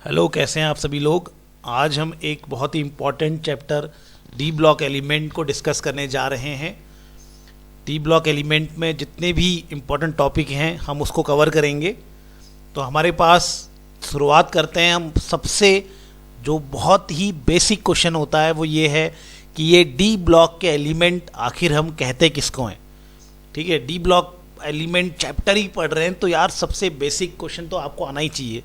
Hello, कैसे हैं आप सभी लोग। आज हम एक बहुत ही important chapter D block element को डिस्कस करने जा रहे हैं। डी ब्लॉक एलिमेंट में जितने भी इम्पॉर्टेंट टॉपिक हैं हम उसको कवर करेंगे। तो हमारे पास शुरुआत करते हैं हम सबसे जो बहुत ही बेसिक क्वेश्चन होता है वो ये है कि ये डी ब्लॉक के एलिमेंट आखिर हम कहते किसको हैं। ठीक है, डी ब्लॉक एलिमेंट चैप्टर ही पढ़ रहे हैं तो यार सबसे बेसिक क्वेश्चन तो आपको आना ही चाहिए।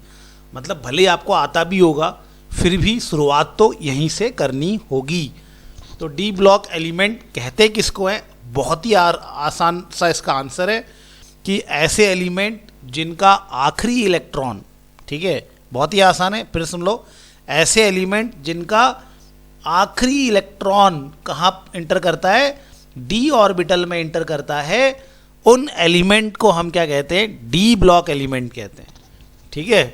मतलब भले आपको आता भी होगा फिर भी शुरुआत तो यहीं से करनी होगी। तो डी ब्लॉक एलिमेंट कहते किसको हैं, बहुत ही आसान सा इसका आंसर है कि ऐसे एलिमेंट जिनका आखिरी इलेक्ट्रॉन, ठीक है, बहुत ही आसान है, फिर सुन लो, ऐसे एलिमेंट जिनका आखिरी इलेक्ट्रॉन कहाँ इंटर करता है, डी ऑर्बिटल में इंटर करता है, उन एलिमेंट को हम क्या कहते हैं, डी ब्लॉक एलिमेंट कहते हैं। ठीक है,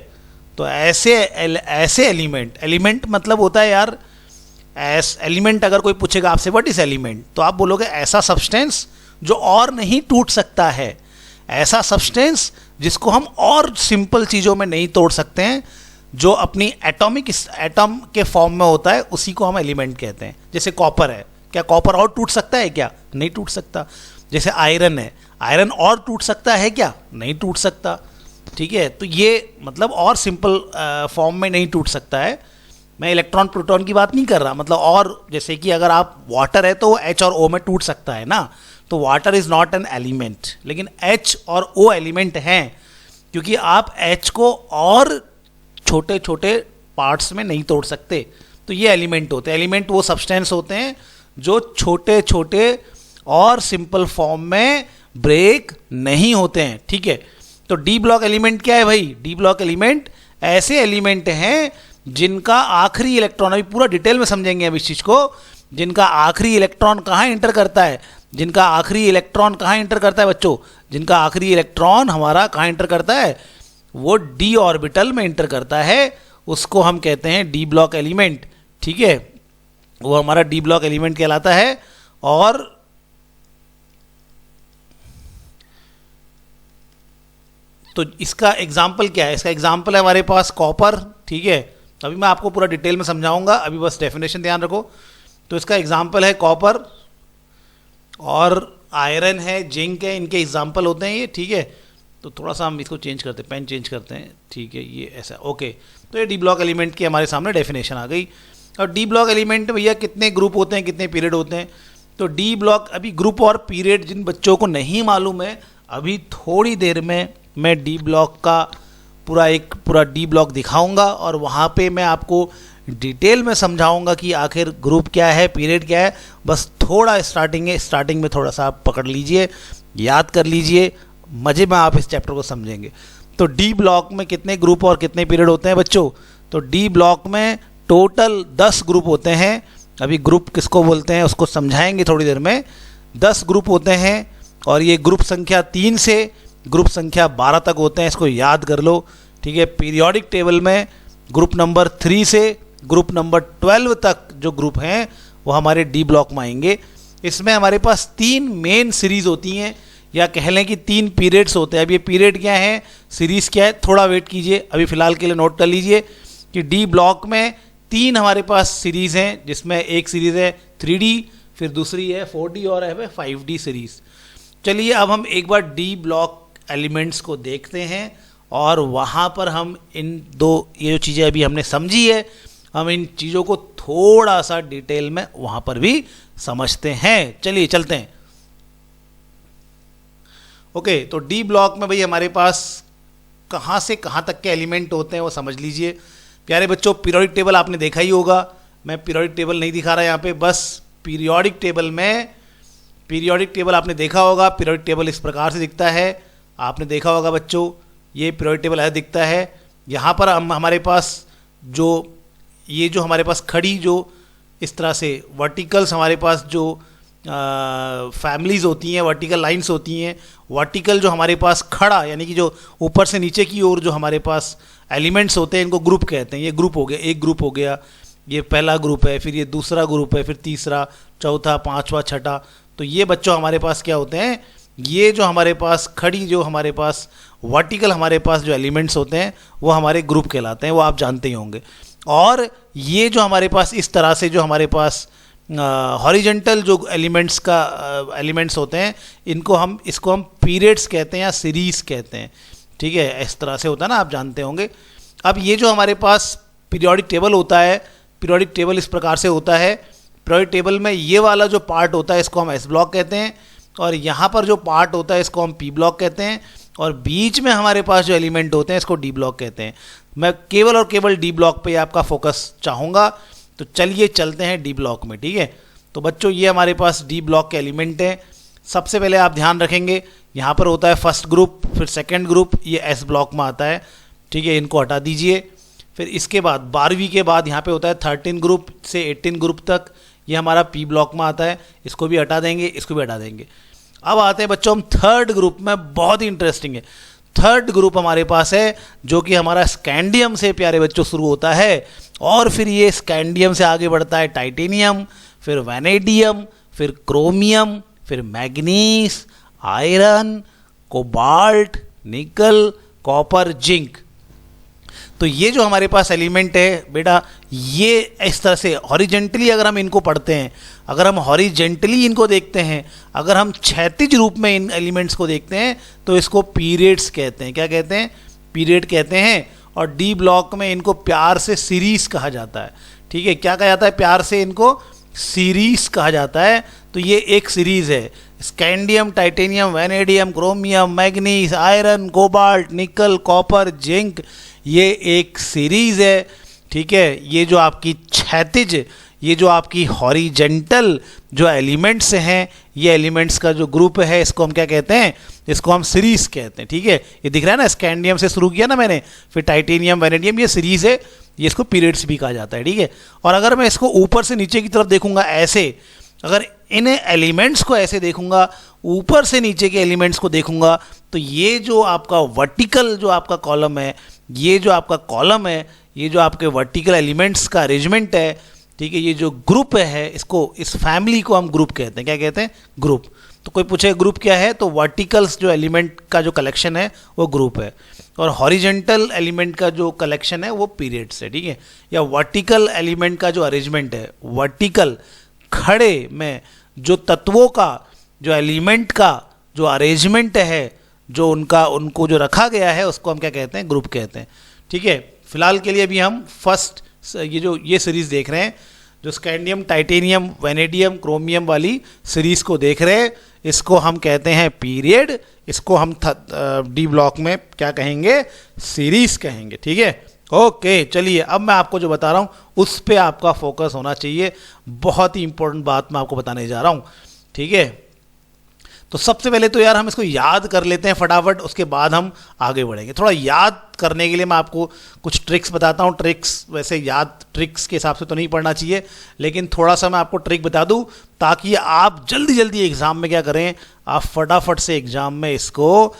तो ऐसे एलिमेंट मतलब होता है यार, एलिमेंट अगर कोई पूछेगा आपसे व्हाट इज एलिमेंट तो आप बोलोगे ऐसा सब्सटेंस जो और नहीं टूट सकता है, ऐसा सब्सटेंस जिसको हम और सिंपल चीज़ों में नहीं तोड़ सकते हैं, जो अपनी एटम के फॉर्म में होता है, उसी को हम एलिमेंट कहते हैं। जैसे कॉपर है, क्या कॉपर और टूट सकता है क्या? नहीं टूट सकता। जैसे आयरन है, आयरन और टूट सकता है क्या? नहीं टूट सकता। ठीक है, तो ये मतलब और सिंपल फॉर्म में नहीं टूट सकता है। मैं इलेक्ट्रॉन प्रोटॉन की बात नहीं कर रहा, मतलब और जैसे कि अगर आप वाटर है तो वो H और O में टूट सकता है ना, तो water is not an element, लेकिन H और O एलिमेंट हैं क्योंकि आप H को और छोटे छोटे पार्ट्स में नहीं तोड़ सकते। तो ये एलिमेंट होते हैं। एलिमेंट वो सब्सटेंस होते हैं जो छोटे छोटे और सिंपल फॉर्म में ब्रेक नहीं होते हैं। ठीक है, तो डी ब्लॉक एलिमेंट क्या है भाई? डी ब्लॉक एलिमेंट ऐसे एलिमेंट हैं जिनका आखिरी इलेक्ट्रॉन, अभी पूरा डिटेल में समझेंगे अब इस चीज़ को, जिनका आखिरी इलेक्ट्रॉन कहाँ इंटर करता है, जिनका आखिरी इलेक्ट्रॉन कहाँ इंटर करता है बच्चों, जिनका आखिरी इलेक्ट्रॉन हमारा कहाँ इंटर करता है, वो डी ऑर्बिटल में इंटर करता है, उसको हम कहते हैं डी ब्लॉक एलिमेंट। ठीक है, वो हमारा डी ब्लॉक एलिमेंट कहलाता है। और तो इसका एग्जाम्पल क्या है? इसका एग्जाम्पल है हमारे पास कॉपर। ठीक है, अभी मैं आपको पूरा डिटेल में समझाऊंगा, अभी बस डेफिनेशन ध्यान रखो। तो इसका एग्जाम्पल है कॉपर, और आयरन है, जिंक है, इनके एग्जाम्पल होते हैं ये। ठीक है, तो थोड़ा सा हम इसको चेंज करते हैं, पेन चेंज करते हैं। ठीक है, ये ऐसा, ओके। तो ये डी ब्लॉक एलिमेंट की हमारे सामने डेफिनेशन आ गई। और डी ब्लॉक एलिमेंट भैया कितने ग्रुप होते हैं, कितने पीरियड होते हैं? तो डी ब्लॉक, अभी ग्रुप और पीरियड जिन बच्चों को नहीं मालूम है, अभी थोड़ी देर में मैं डी ब्लॉक का पूरा डी ब्लॉक दिखाऊंगा और वहाँ पे मैं आपको डिटेल में समझाऊंगा कि आखिर ग्रुप क्या है, पीरियड क्या है। बस थोड़ा स्टार्टिंग में थोड़ा सा आप पकड़ लीजिए, याद कर लीजिए, मज़े में आप इस चैप्टर को समझेंगे। तो डी ब्लॉक में कितने ग्रुप और कितने पीरियड होते हैं बच्चों? तो डी ब्लॉक में टोटल 10 ग्रुप होते हैं। अभी ग्रुप किसको बोलते हैं उसको समझाएंगे थोड़ी देर में। 10 ग्रुप होते हैं और ये ग्रुप संख्या 3 से ग्रुप संख्या 12 तक होते हैं, इसको याद कर लो। ठीक है, पीरियोडिक टेबल में ग्रुप नंबर 3 से ग्रुप नंबर 12 तक जो ग्रुप हैं वो हमारे डी ब्लॉक में आएंगे। इसमें हमारे पास 3 मेन सीरीज़ होती हैं, या कह लें कि 3 पीरियड्स होते हैं। अब ये पीरियड क्या है, सीरीज़ क्या है, थोड़ा वेट कीजिए, अभी फ़िलहाल के लिए नोट कर लीजिए कि डी ब्लॉक में 3 हमारे पास सीरीज़ हैं, जिसमें एक सीरीज़ है 3D, फिर दूसरी है 4D और है 5D सीरीज़। चलिए अब हम एक बार डी ब्लॉक एलिमेंट्स को देखते हैं और वहाँ पर हम ये जो चीज़ें अभी हमने समझी है, हम इन चीज़ों को थोड़ा सा डिटेल में वहाँ पर भी समझते हैं। चलिए चलते हैं। ओके, तो डी ब्लॉक में भाई हमारे पास कहाँ से कहाँ तक के एलिमेंट होते हैं वो समझ लीजिए। प्यारे बच्चों, पीरियोडिक टेबल आपने देखा ही होगा, मैं पीरियोडिक टेबल नहीं दिखा रहा यहाँ पे, बस पीरियोडिक टेबल आपने देखा होगा। पीरियोडिक टेबल इस प्रकार से दिखता है, आपने देखा होगा बच्चों, ये पीरियोडिक टेबल ऐसा दिखता है। यहाँ पर हमारे पास ये जो हमारे पास खड़ी जो इस तरह से वर्टिकल्स हमारे पास जो फैमिलीज़ होती हैं, वर्टिकल लाइंस होती हैं, वर्टिकल जो हमारे पास खड़ा यानी कि जो ऊपर से नीचे की ओर जो हमारे पास एलिमेंट्स होते हैं, इनको ग्रुप कहते हैं। ये ग्रुप हो गया, एक ग्रुप हो गया, ये पहला ग्रुप है, फिर ये दूसरा ग्रुप है, फिर तीसरा, चौथा, पांचवा, छठा। तो ये बच्चों हमारे पास क्या होते हैं, ये जो हमारे पास खड़ी जो हमारे पास वर्टिकल हमारे पास जो एलिमेंट्स होते हैं वो हमारे ग्रुप कहलाते हैं, वो आप जानते ही होंगे। और ये जो हमारे पास इस तरह से जो हमारे पास हॉरिजेंटल जो एलिमेंट्स होते हैं, इसको हम पीरियड्स कहते हैं या सीरीज कहते हैं, ठीक है, इस तरह से होता है ना, आप जानते होंगे। अब ये जो हमारे पास पीरियोडिक टेबल होता है, पीरियोडिक टेबल इस प्रकार से होता है। पीरियोडिक टेबल में ये वाला जो पार्ट होता है इसको हम एस ब्लॉक कहते हैं, और यहाँ पर जो पार्ट होता है इसको हम पी ब्लॉक कहते हैं, और बीच में हमारे पास जो एलिमेंट होते हैं इसको डी ब्लॉक कहते हैं। मैं केवल और केवल डी ब्लॉक पे आपका फोकस चाहूँगा, तो चलिए चलते हैं डी ब्लॉक में, ठीक है। तो बच्चों ये हमारे पास डी ब्लॉक के एलिमेंट हैं। सबसे पहले आप ध्यान रखेंगे यहाँ पर होता है फर्स्ट ग्रुप, फिर सेकेंड ग्रुप, ये एस ब्लॉक में आता है, ठीक है, इनको हटा दीजिए। फिर इसके बाद 12वीं के बाद यहाँ पे होता है 13 ग्रुप से 18 ग्रुप तक, ये हमारा पी ब्लॉक में आता है, इसको भी हटा देंगे, इसको भी हटा देंगे। अब आते हैं बच्चों हम थर्ड ग्रुप में, बहुत ही इंटरेस्टिंग है। थर्ड ग्रुप हमारे पास है जो कि हमारा स्कैंडियम से प्यारे बच्चों शुरू होता है, और फिर ये स्कैंडियम से आगे बढ़ता है टाइटेनियम, फिर वैनेडियम, फिर क्रोमियम, फिर मैग्नीस, आयरन, कोबाल्ट, निकल, कॉपर, जिंक। तो ये जो हमारे पास एलिमेंट है बेटा, ये इस तरह से हॉरिजेंटली अगर हम इनको पढ़ते हैं, अगर हम हॉरिजेंटली इनको देखते हैं, अगर हम क्षैतिज रूप में इन एलिमेंट्स को देखते हैं, तो इसको पीरियड्स कहते हैं। क्या कहते हैं? पीरियड कहते हैं। और डी ब्लॉक में इनको प्यार से सीरीज कहा जाता है, ठीक है। क्या कहा जाता है? प्यार से इनको सीरीज कहा जाता है। तो ये एक सीरीज है, scandium, titanium, vanadium, chromium, manganese, iron, cobalt, निकल, कॉपर, जिंक, ये एक सीरीज है, ठीक है। ये जो आपकी क्षैतिज, ये जो आपकी हॉरिजेंटल जो एलिमेंट्स हैं, ये एलिमेंट्स का जो ग्रुप है, इसको हम क्या कहते हैं? इसको हम सीरीज कहते हैं, ठीक है। ये दिख रहा है ना, स्कैंडियम से शुरू किया ना मैंने, फिर टाइटेनियम, वैनेडियम, ये सीरीज है, ये इसको पीरियड्स भी कहा जाता है, ठीक है। और अगर मैं इसको ऊपर से नीचे की तरफ देखूंगा ऐसे, अगर इन एलिमेंट्स को ऐसे देखूंगा, ऊपर से नीचे के एलिमेंट्स को देखूंगा, तो ये जो आपका वर्टिकल जो आपका कॉलम है, ये जो आपका कॉलम है, ये जो आपके वर्टिकल एलिमेंट्स का अरेंजमेंट है, ठीक है, ये जो ग्रुप है, इसको, इस फैमिली को हम ग्रुप कहते हैं। क्या कहते हैं? ग्रुप। तो कोई पूछे ग्रुप क्या है, तो वर्टिकल्स जो एलिमेंट का जो कलेक्शन है वो ग्रुप है, और हॉरिजेंटल एलिमेंट का जो कलेक्शन है वो पीरियड्स है, ठीक है। या वर्टिकल एलिमेंट का जो अरेंजमेंट है, वर्टिकल खड़े में जो तत्वों का, जो एलिमेंट का जो अरेंजमेंट है, जो उनको जो रखा गया है, उसको हम क्या कहते हैं? ग्रुप कहते हैं, ठीक है। फिलहाल के लिए अभी हम फर्स्ट ये सीरीज देख रहे हैं, जो स्कैंडियम, टाइटेनियम, वैनेडियम, क्रोमियम वाली सीरीज को देख रहे हैं, इसको हम कहते हैं पीरियड, इसको हम डी ब्लॉक में क्या कहेंगे? सीरीज कहेंगे, ठीक है। ओके, चलिए अब मैं आपको जो बता रहा हूँ उस पर आपका फोकस होना चाहिए। बहुत ही इंपॉर्टेंट बात मैं आपको बताने जा रहा हूँ, ठीक है। तो सबसे पहले तो यार हम इसको याद कर लेते हैं फटाफट, उसके बाद हम आगे बढ़ेंगे। थोड़ा याद करने के लिए मैं आपको कुछ ट्रिक्स बताता हूँ। ट्रिक्स वैसे याद ट्रिक्स के हिसाब से तो नहीं पढ़ना चाहिए, लेकिन थोड़ा सा मैं आपको ट्रिक बता दूँ ताकि आप जल्दी जल्दी एग्ज़ाम में क्या करें, आप फटाफट से एग्ज़ाम में इसको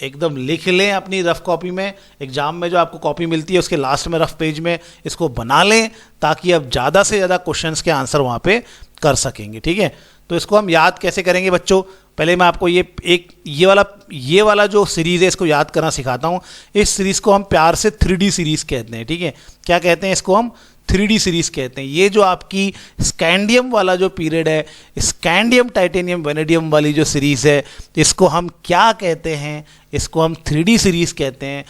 एकदम लिख लें अपनी रफ कॉपी में। एग्ज़ाम में जो आपको कॉपी मिलती है उसके लास्ट में रफ पेज में इसको बना लें, ताकि आप ज़्यादा से ज़्यादा क्वेश्चंस के आंसर वहाँ पे कर सकेंगे, ठीक है। तो इसको हम याद कैसे करेंगे बच्चों? पहले मैं आपको ये वाला जो सीरीज़ है इसको याद करना सिखाता हूँ। इस सीरीज़ को हम प्यार से 3D सीरीज़ कहते हैं, ठीक है। क्या कहते हैं? इसको हम 3D सीरीज़ कहते हैं। ये जो आपकी स्कैंडियम वाला जो पीरियड है, स्कैंडियम, टाइटेनियम, वैनेडियम वाली जो सीरीज़ है, इसको हम क्या कहते हैं? इसको हम 3D सीरीज़ कहते हैं।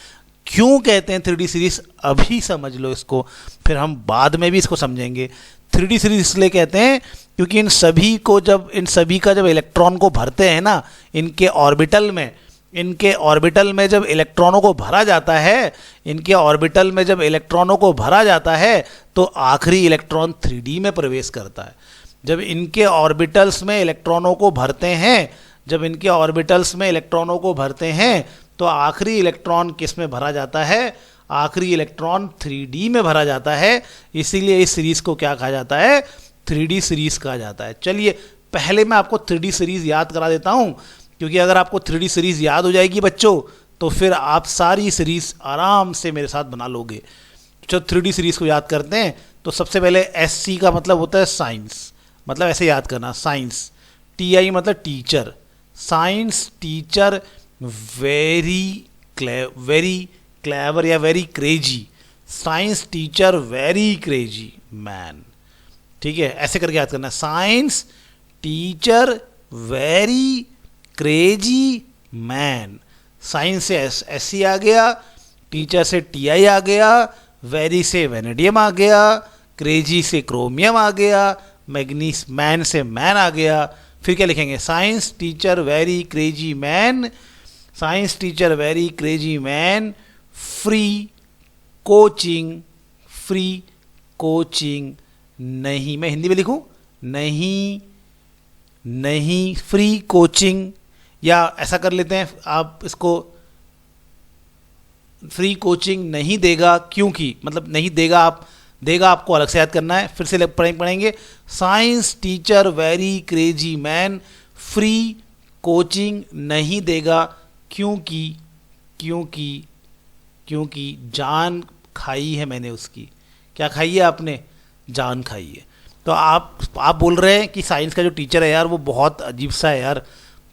क्यों कहते हैं 3D सीरीज़? अभी समझ लो इसको, फिर हम बाद में भी इसको समझेंगे। 3D सीरीज इसलिए कहते हैं क्योंकि इन सभी का जब इलेक्ट्रॉन को भरते हैं ना, इनके ऑर्बिटल में जब इलेक्ट्रॉनों को भरा जाता है, तो आखिरी इलेक्ट्रॉन 3D में प्रवेश करता है। जब इनके ऑर्बिटल्स में इलेक्ट्रॉनों को भरते हैं, तो आखिरी इलेक्ट्रॉन किस में भरा जाता है? आखिरी इलेक्ट्रॉन 3D में भरा जाता है। इसीलिए इस सीरीज को क्या कहा जाता है? 3D सीरीज कहा जाता है। चलिए पहले मैं आपको 3D सीरीज याद करा देता हूं, क्योंकि अगर आपको 3D सीरीज याद हो जाएगी बच्चों, तो फिर आप सारी सीरीज आराम से मेरे साथ बना लोगे। जब 3D सीरीज को याद करते हैं तो सबसे पहले SC का मतलब होता है साइंस, मतलब ऐसे याद करना, साइंस। TI मतलब teacher, science teacher, very very clever या very crazy, science teacher very crazy man, ठीक है, ऐसे करके याद करना है, science teacher very crazy man. Science से एस सी आ गया, टीचर से टी आई आ गया, वेरी से वेनेडियम आ गया, क्रेजी से क्रोमियम आ गया, मैग्नीस मैन से मैन आ गया। फिर क्या लिखेंगे, science teacher very crazy man, science teacher very crazy man, free coaching नहीं, मैं हिंदी में लिखूं, नहीं फ्री कोचिंग, या ऐसा कर लेते हैं आप इसको, फ्री कोचिंग नहीं देगा, क्योंकि मतलब नहीं देगा, देगा आपको अलग से याद करना है। फिर से पढ़ेंगे, science teacher very crazy man free coaching नहीं देगा क्योंकि जान खाई है मैंने उसकी। क्या खाई है आपने, जान खाई है। तो आप बोल रहे हैं कि साइंस का जो टीचर है यार वो बहुत अजीब सा है यार,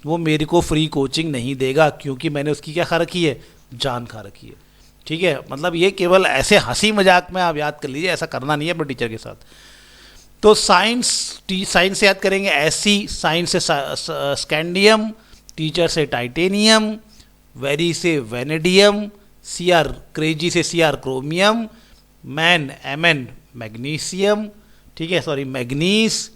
वो मेरे को फ्री कोचिंग नहीं देगा क्योंकि मैंने उसकी क्या खा रखी है, जान खा रखी है। ठीक है, मतलब ये केवल ऐसे हंसी मजाक में आप याद कर लीजिए, ऐसा करना नहीं है अपने टीचर के साथ। तो साइंस से याद करेंगे एससी, साइंस से स्कैंडियम, टीचर से टाइटेनियम, वेरी से वेनेडियम, सीआर क्रेजी से Cr chromium, man Mn magnesium, ठीक है सॉरी मैग्नीस,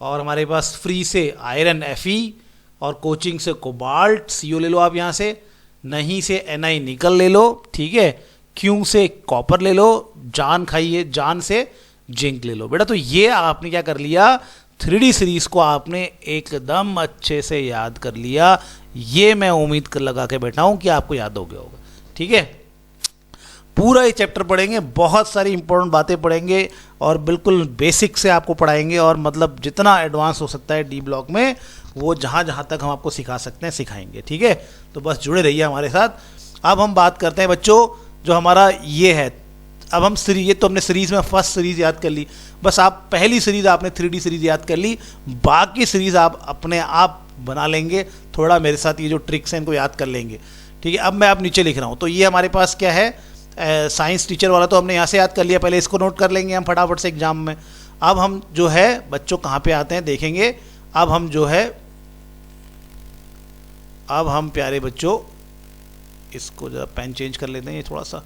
और हमारे पास फ्री से आयरन एफई, और कोचिंग से कोबाल्ट सीओ ले लो आप यहाँ से, नहीं से एनआई निकल ले लो, ठीक है, क्यों से कॉपर ले लो, जान खाइए, जान से जिंक ले लो। बेटा तो ये आपने क्या कर लिया, 3D सीरीज को आपने एकदम अच्छे से याद कर लिया। ये मैं उम्मीद कर लगा के बैठा हूं कि आपको याद हो गया होगा। ठीक है, पूरा ये चैप्टर पढ़ेंगे, बहुत सारी इंपॉर्टेंट बातें पढ़ेंगे और बिल्कुल बेसिक से आपको पढ़ाएंगे, और मतलब जितना एडवांस हो सकता है डी ब्लॉक में वो जहाँ जहाँ तक हम आपको सिखा सकते हैं सिखाएंगे। ठीक है, तो बस जुड़े रहिए हमारे साथ। अब हम बात करते हैं बच्चों, जो हमारा ये है, अब हम ये तो हमने सीरीज़ में फर्स्ट सीरीज़ याद कर ली, बस आप पहली सीरीज़ आपने 3D सीरीज़ याद कर ली, बाकी सीरीज़ आप अपने आप बना लेंगे, थोड़ा मेरे साथ ये जो ट्रिक्स हैं इनको याद कर लेंगे। ठीक है, अब मैं आप नीचे लिख रहा हूँ, तो ये हमारे पास क्या है, साइंस टीचर वाला तो हमने यहाँ से याद कर लिया, पहले इसको नोट कर लेंगे हम फटाफट से एग्जाम में। अब हम जो है बच्चों कहाँ पे आते हैं देखेंगे, अब हम जो है, अब हम प्यारे बच्चों इसको जरा पेन चेंज कर लेते हैं, ये थोड़ा सा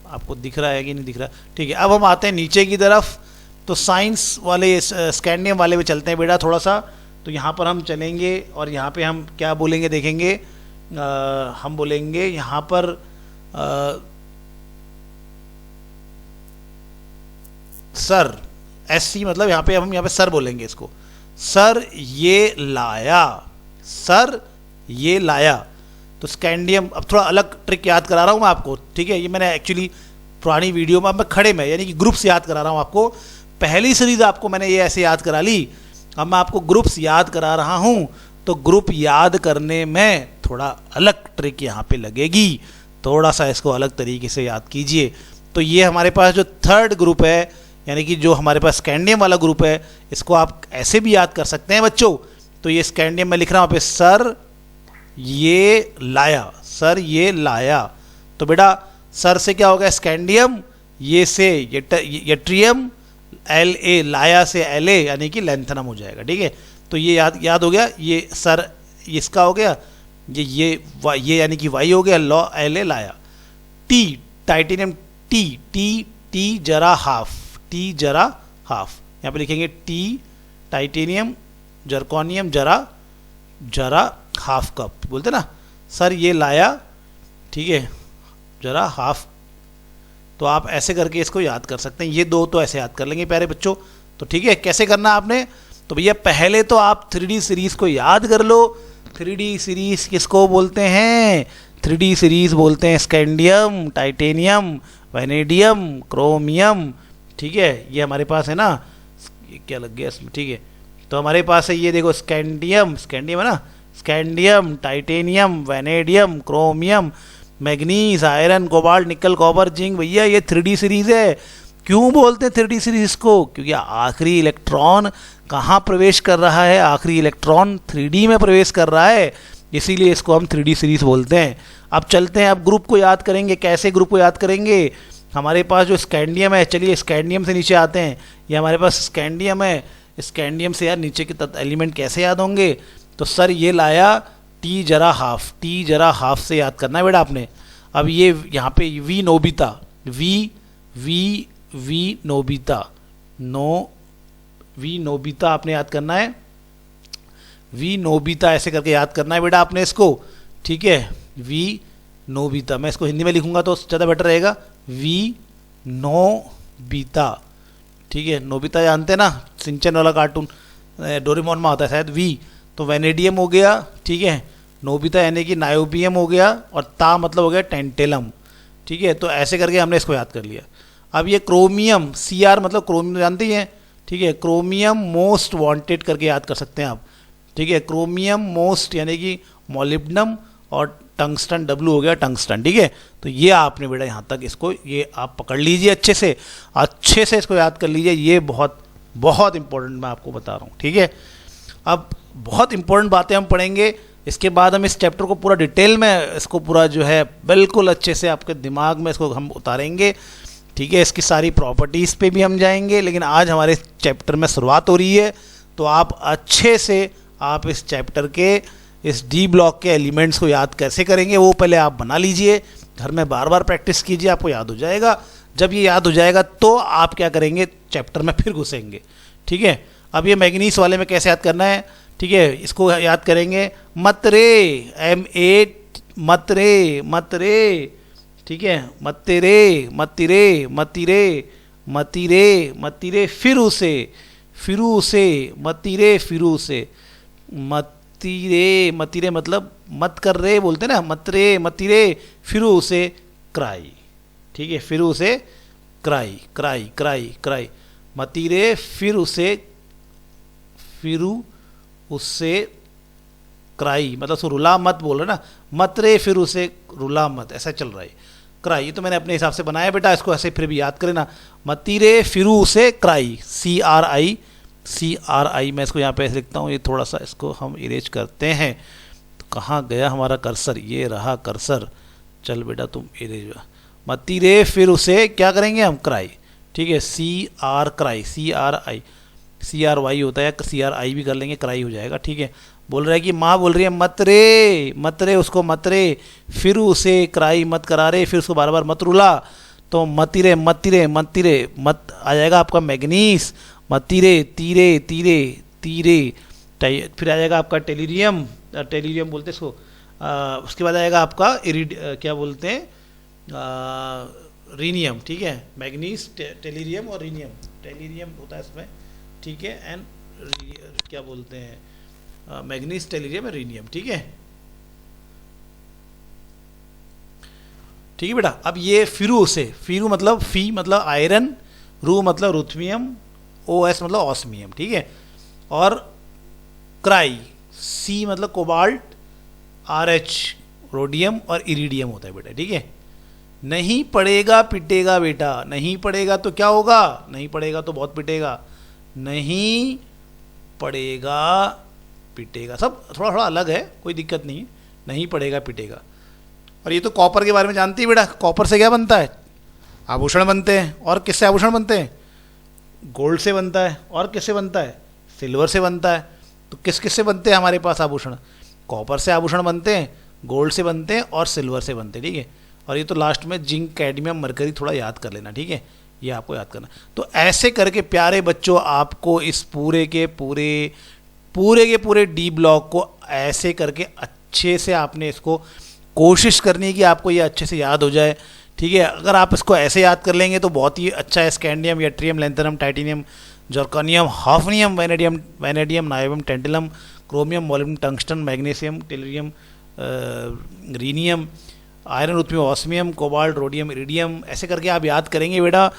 आपको दिख रहा है कि नहीं दिख रहा। ठीक है, अब हम आते हैं नीचे की तरफ, तो साइंस वाले स्कैंडियम वाले में चलते हैं बेटा थोड़ा सा। तो यहाँ पर हम चलेंगे और यहाँ पे हम क्या बोलेंगे देखेंगे, हम बोलेंगे यहाँ पर सर, एससी मतलब यहाँ पे हम यहाँ पे सर बोलेंगे इसको, सर ये लाया, सर ये लाया। तो स्कैंडियम, अब थोड़ा अलग ट्रिक याद करा रहा हूँ मैं आपको। ठीक है, ये मैंने एक्चुअली पुरानी वीडियो में, अब मैं खड़े में यानी कि ग्रुप्स याद करा रहा हूँ आपको। पहली सीरीज आपको मैंने ये ऐसे याद करा ली, अब मैं आपको ग्रुप्स याद करा रहा हूँ, तो ग्रुप याद करने में थोड़ा अलग ट्रिक यहाँ पे लगेगी, थोड़ा सा इसको अलग तरीके से याद कीजिए। तो ये हमारे पास जो थर्ड ग्रुप है, यानी कि जो हमारे पास स्कैंडियम वाला ग्रुप है, इसको आप ऐसे भी याद कर सकते हैं बच्चों। तो ये स्कैंडियम में लिख रहा हूँ पे, सर ये लाया, सर ये लाया। तो बेटा सर से क्या होगा स्कैंडियम, ये से यट्रियम, एल ए लाया से एल ए यानी कि लैंथनम हो जाएगा। ठीक है, तो ये याद हो गया, ये सर इसका हो गया, ये यानी कि वाई हो गया, लॉ एल ए लाया। T titanium, T T T जरा हाफ, टी जरा हाफ, यहाँ पे लिखेंगे टी टाइटेनियम जर्कोनियम जरा हाफ कप बोलते ना, सर ये लाया, ठीक है, जरा हाफ। तो आप ऐसे करके इसको याद कर सकते हैं, ये दो तो ऐसे याद कर लेंगे प्यारे बच्चों। तो ठीक है, कैसे करना आपने, तो भैया पहले तो आप 3D सीरीज को याद कर लो। 3D सीरीज किसको बोलते हैं, 3D सीरीज बोलते हैं स्कैंडियम, टाइटेनियम, वेनेडियम, क्रोमियम। ठीक है, ये हमारे पास है ना, ये क्या लग गया इसमें। ठीक है, तो हमारे पास है ये देखो स्कैंडियम, स्कैंडियम है ना, scandium, titanium, vanadium, chromium, manganese, iron, cobalt, निकल, कॉपर, जिंक। भैया ये 3D सीरीज है। क्यों बोलते हैं 3D सीरीज को, क्योंकि आखिरी इलेक्ट्रॉन कहाँ प्रवेश कर रहा है, आखिरी इलेक्ट्रॉन 3D में प्रवेश कर रहा है, इसीलिए इसको हम 3D सीरीज बोलते हैं। अब चलते हैं, अब ग्रुप को याद करेंगे। कैसे ग्रुप को याद करेंगे? हमारे पास जो स्कैंडियम है, चलिए स्कैंडियम से नीचे आते हैं। ये हमारे पास स्कैंडियम है, स्कैंडियम से यार नीचे के एलिमेंट कैसे याद होंगे? तो सर ये लाया टी जरा हाफ, टी जरा हाफ से याद करना है बेटा आपने। अब ये यहाँ पे V Nobita, V Nobita, V Nobita आपने याद करना है, वी नोबिता ऐसे करके याद करना है बेटा आपने इसको, ठीक है। वी नोबिता, मैं इसको हिंदी में लिखूंगा तो ज़्यादा बेटर रहेगा, वी नोबिता, ठीक है। नोबिता जानते हैं ना, सिंचन वाला कार्टून डोरेमोन में आता है शायद। वी तो वेनेडियम हो गया, ठीक है। नोबिता यानी कि नायोबियम हो गया, और ता मतलब हो गया टेंटेलम, ठीक है। तो ऐसे करके हमने इसको याद कर लिया। अब ये क्रोमियम, सी आर मतलब क्रोमियम जानते ही हैं, ठीक है। क्रोमियम मोस्ट वांटेड करके याद कर सकते हैं आप, ठीक है। क्रोमियम मोस्ट यानी कि मोलिब्डनम, और टंगस्टन डब्लू हो गया टंगस्टन, ठीक है। तो ये आपने बेटा यहाँ तक इसको ये आप पकड़ लीजिए, अच्छे से इसको याद कर लीजिए। ये बहुत बहुत इंपॉर्टेंट मैं आपको बता रहा हूँ, ठीक है। अब बहुत इंपॉर्टेंट बातें हम पढ़ेंगे, इसके बाद हम इस चैप्टर को पूरा डिटेल में इसको पूरा जो है बिल्कुल अच्छे से आपके दिमाग में इसको हम उतारेंगे, ठीक है। इसकी सारी प्रॉपर्टीज़ पे भी हम जाएंगे, लेकिन आज हमारे चैप्टर में शुरुआत हो रही है, तो आप अच्छे से आप इस चैप्टर के इस डी ब्लॉक के एलिमेंट्स को याद कैसे करेंगे वो पहले आप बना लीजिए, घर में बार बार प्रैक्टिस कीजिए, आपको याद हो जाएगा। जब ये याद हो जाएगा तो आप क्या करेंगे, चैप्टर में फिर घुसेंगे, ठीक है। अब ये मैग्नीज वाले में कैसे याद करना है, ठीक है, इसको याद करेंगे मतरे, M8 मतरे, मतरे, ठीक है। मतिरे, मतिरे, मतिरे, मतिरे, मतिरे, फिरू से, मतिरे, फिरू से, मतिरे, मतिरे मतलब मत कर रहे बोलते ना, मतरे, मतिरे, फिरू से क्राई, ठीक है। फिरू से क्राई, क्राई, क्राई, क्राई, मतिरे, फिरू उससे क्राई मतलब उसको रुला मत बोल रहे ना, मतरे फिर उसे रुला मत, ऐसा चल रहा है। क्राई ये तो मैंने अपने हिसाब से बनाया बेटा, इसको ऐसे फिर भी याद करें ना, मतीरे फिरू उसे क्राई, CRI, मैं इसको यहाँ पे ऐसे लिखता हूँ। ये थोड़ा सा इसको हम इरेज करते हैं, तो कहाँ गया हमारा कर्सर, ये रहा कर्सर, चल बेटा तुम इरेज, मतीरे फिर उसे क्या करेंगे हम, क्राई, ठीक है। क्राई, CRY होता है, CRI भी कर लेंगे, क्राई हो जाएगा, ठीक है। बोल रहा है कि माँ बोल रही है मतरे, मतरे उसको मतरे, फिर उसे क्राई मत करा रे, फिर उसको बार बार मत रुला, तो मतिरे, मतिरे, मतिरे, मत आ जाएगा आपका मैग्नीस, मतिरे, तीरे, तीरे, तीरे, फिर आ जाएगा आपका टेलीरियम, टेलीरियम बोलते इसको, उसके बाद आएगा आपका क्या बोलते हैं, रीनियम, ठीक है। मैग्नीस, टेलीरियम और रीनियम, टेलीरियम होता है इसमें, ठीक है। एंड क्या बोलते हैं, मैग्नीस, टेलीरियम, रीनियम, ठीक है, ठीक है बेटा। अब ये फिरू से, फिरू मतलब फी मतलब आयरन, रू मतलब रुथमियम, OS मतलब ऑस्मियम, ठीक है। और क्राई, C मतलब कोबाल्ट, RH रोडियम और इरिडियम होता है बेटा, ठीक है। नहीं पड़ेगा पिटेगा बेटा, नहीं पड़ेगा तो क्या होगा, नहीं पड़ेगा तो बहुत पिटेगा, नहीं पड़ेगा पिटेगा, सब थोड़ा थोड़ा अलग है, कोई दिक्कत नहीं है, नहीं पड़ेगा पिटेगा। और ये तो कॉपर के बारे में जानती है बेटा, कॉपर से क्या बनता है, आभूषण बनते हैं। और किससे आभूषण बनते हैं, गोल्ड से बनता है। और किससे बनता है, सिल्वर से बनता है। तो किस किस से बनते हैं हमारे पास आभूषण, कॉपर से आभूषण बनते हैं, गोल्ड से बनते हैं और सिल्वर से बनते हैं, ठीक है। और ये तो लास्ट में जिंक, कैडमियम, मरकरी थोड़ा याद कर लेना, ठीक है, ये आपको याद करना। तो ऐसे करके प्यारे बच्चों आपको इस पूरे के पूरे डी ब्लॉक को ऐसे करके अच्छे से आपने इसको कोशिश करनी है कि आपको ये अच्छे से याद हो जाए, ठीक है। अगर आप इसको ऐसे याद कर लेंगे तो बहुत ही अच्छा है। Scandium, yttrium, lanthanum, titanium, zirconium, hafnium, vanadium, niobium, tantalum, chromium, molybdenum, tungsten, magnesium, tellurium, rhenium, iron, ruthenium, osmium, cobalt, rhodium, iridium, ऐसे करके आप याद करेंगे बेटा,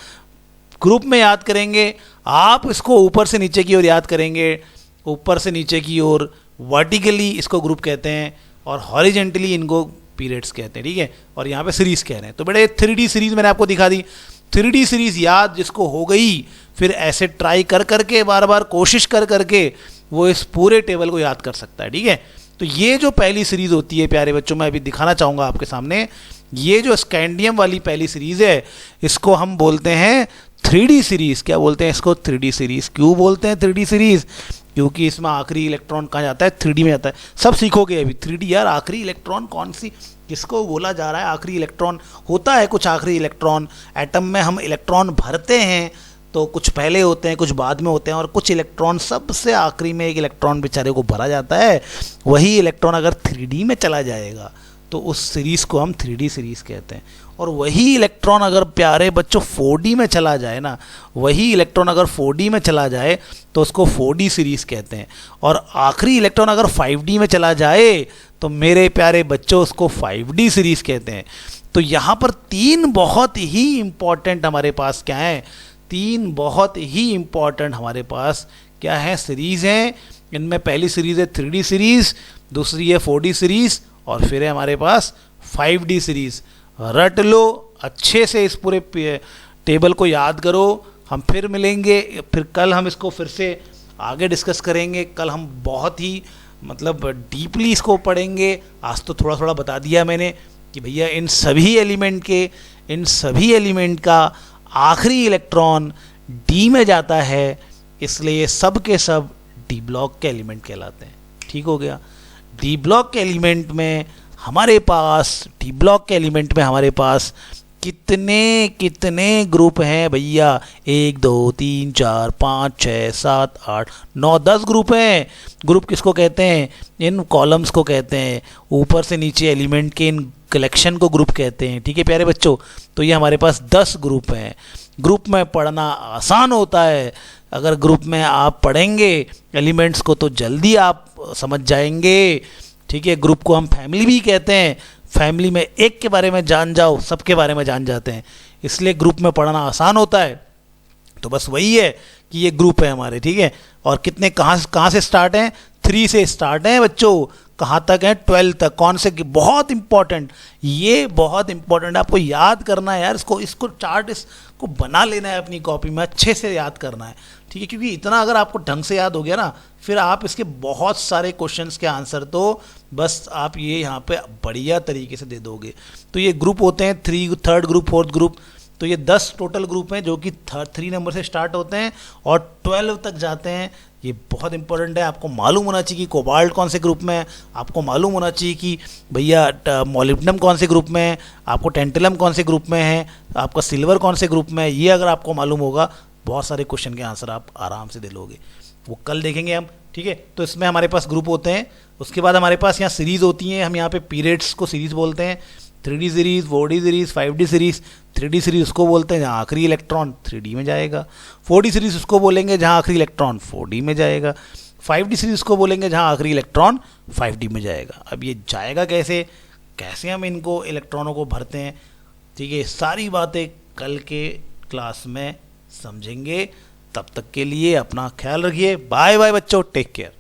ग्रुप में याद करेंगे। आप इसको ऊपर से नीचे की ओर याद करेंगे, ऊपर से नीचे की ओर, वर्टिकली इसको ग्रुप कहते हैं और हॉरिजेंटली इनको पीरियड्स कहते हैं, ठीक है। और यहाँ पे सीरीज कह रहे हैं। तो बेटा ये 3D सीरीज मैंने आपको दिखा दी, 3D सीरीज याद जिसको हो गई, फिर ऐसे ट्राई कर करके बार बार कोशिश कर करके वो इस पूरे टेबल को याद कर सकता है, ठीक है। तो ये जो पहली सीरीज होती है प्यारे बच्चों, मैं अभी दिखाना चाहूँगा आपके सामने, ये जो स्कैंडियम वाली पहली सीरीज है इसको हम बोलते हैं 3D सीरीज। क्या बोलते हैं इसको? 3D series. क्यों बोलते हैं 3D सीरीज? क्योंकि इसमें आखिरी इलेक्ट्रॉन कहाँ जाता है? 3D में जाता है। सब सीखोगे अभी 3D यार, आखिरी इलेक्ट्रॉन कौन सी, किसको बोला जा रहा है आखिरी इलेक्ट्रॉन? होता है कुछ आखिरी इलेक्ट्रॉन, एटम में हम इलेक्ट्रॉन भरते हैं तो कुछ पहले होते हैं कुछ बाद में होते हैं, और कुछ इलेक्ट्रॉन सबसे आखिरी में एक इलेक्ट्रॉन बेचारे को भरा जाता है। वही इलेक्ट्रॉन अगर 3D में चला जाएगा तो उस सीरीज़ को हम 3D सीरीज़ कहते हैं। और वही इलेक्ट्रॉन अगर प्यारे बच्चों 4D में चला जाए ना, वही इलेक्ट्रॉन अगर 4D में चला जाए तो उसको 4D सीरीज़ कहते हैं। और आखिरी इलेक्ट्रॉन अगर 5D में चला जाए तो मेरे प्यारे बच्चों उसको 5D सीरीज़ कहते हैं। तो यहाँ पर तीन बहुत ही इम्पॉर्टेंट हमारे पास क्या है, तीन बहुत ही इम्पॉर्टेंट हमारे पास क्या है, सीरीज़ हैं। इनमें पहली सीरीज़ है 3D सीरीज़, दूसरी है 4D सीरीज़, और फिर है हमारे पास 5D सीरीज़। रट लो अच्छे से, इस पूरे टेबल को याद करो। हम फिर मिलेंगे, फिर कल हम इसको फिर से आगे डिस्कस करेंगे। कल हम बहुत ही मतलब डीपली इसको पढ़ेंगे। आज तो थोड़ा थोड़ा बता दिया मैंने कि भैया इन सभी एलिमेंट का आखिरी इलेक्ट्रॉन डी में जाता है, इसलिए सब के सब डी ब्लॉक के एलिमेंट कहलाते हैं। ठीक हो गया। डी ब्लॉक के एलिमेंट में हमारे पास कितने ग्रुप हैं भैया? 1 2 3 4 5 6 7 8 9 10 ग्रुप हैं। ग्रुप किसको कहते हैं? इन कॉलम्स को कहते हैं। ऊपर से नीचे एलिमेंट के इन कलेक्शन को ग्रुप कहते हैं। ठीक है प्यारे बच्चों, तो ये हमारे पास 10 ग्रुप हैं। ग्रुप में पढ़ना आसान होता है। अगर ग्रुप में आप पढ़ेंगे एलिमेंट्स को तो जल्दी आप समझ जाएंगे। ठीक है, ग्रुप को हम फैमिली भी कहते हैं। फैमिली में एक के बारे में जान जाओ, सबके बारे में जान जाते हैं, इसलिए ग्रुप में पढ़ना आसान होता है। तो बस वही है कि ये ग्रुप है हमारे। ठीक है, और कितने कहाँ से स्टार्ट हैं? 3 से स्टार्ट हैं बच्चों। कहाँ तक है? 12 तक। कौन से? बहुत इंपॉर्टेंट, ये बहुत इंपॉर्टेंट है, आपको याद करना है यार। इसको चार्ट इसको बना लेना है अपनी कॉपी में, अच्छे से याद करना है। ठीक है, क्योंकि इतना अगर आपको ढंग से याद हो गया ना, फिर आप इसके बहुत सारे क्वेश्चंस के आंसर तो बस आप ये यहाँ पे बढ़िया तरीके से दे दोगे। तो ये ग्रुप होते हैं 3rd ग्रुप, 4th ग्रुप। तो ये 10 टोटल ग्रुप हैं जो कि 3 नंबर से स्टार्ट होते हैं और 12 तक जाते हैं। ये बहुत इंपॉर्टेंट है, आपको मालूम होना चाहिए कि कोबाल्ट कौन से ग्रुप में है, आपको मालूम होना चाहिए कि भैया मोलिब्डेनम कौन से ग्रुप में है, आपको टेंटलम कौन से ग्रुप में है, आपका सिल्वर कौन से ग्रुप में है। ये अगर आपको मालूम होगा, बहुत सारे क्वेश्चन के आंसर आप आराम से दे लोगे। वो कल देखेंगे हम। ठीक है, तो इसमें हमारे पास ग्रुप होते हैं। उसके बाद हमारे पास यहाँ सीरीज़ होती हैं। हम यहाँ पे पीरियड्स को सीरीज़ बोलते हैं। 3D series, 4D series, 5D series. 3D series उसको बोलते हैं जहाँ आखिरी इलेक्ट्रॉन 3D में जाएगा। 4D सीरीज़ उसको बोलेंगे जहाँ आखिरी इलेक्ट्रॉन 4D में जाएगा। 5D सीरीज़ उसको बोलेंगे जहाँ आखिरी इलेक्ट्रॉन 5D में जाएगा। अब ये जाएगा कैसे हम इनको इलेक्ट्रॉनों को भरते हैं, ठीक है, सारी बातें कल के क्लास में समझेंगे। तब तक के लिए अपना ख्याल रखिए। बाय बाय बच्चों, टेक केयर।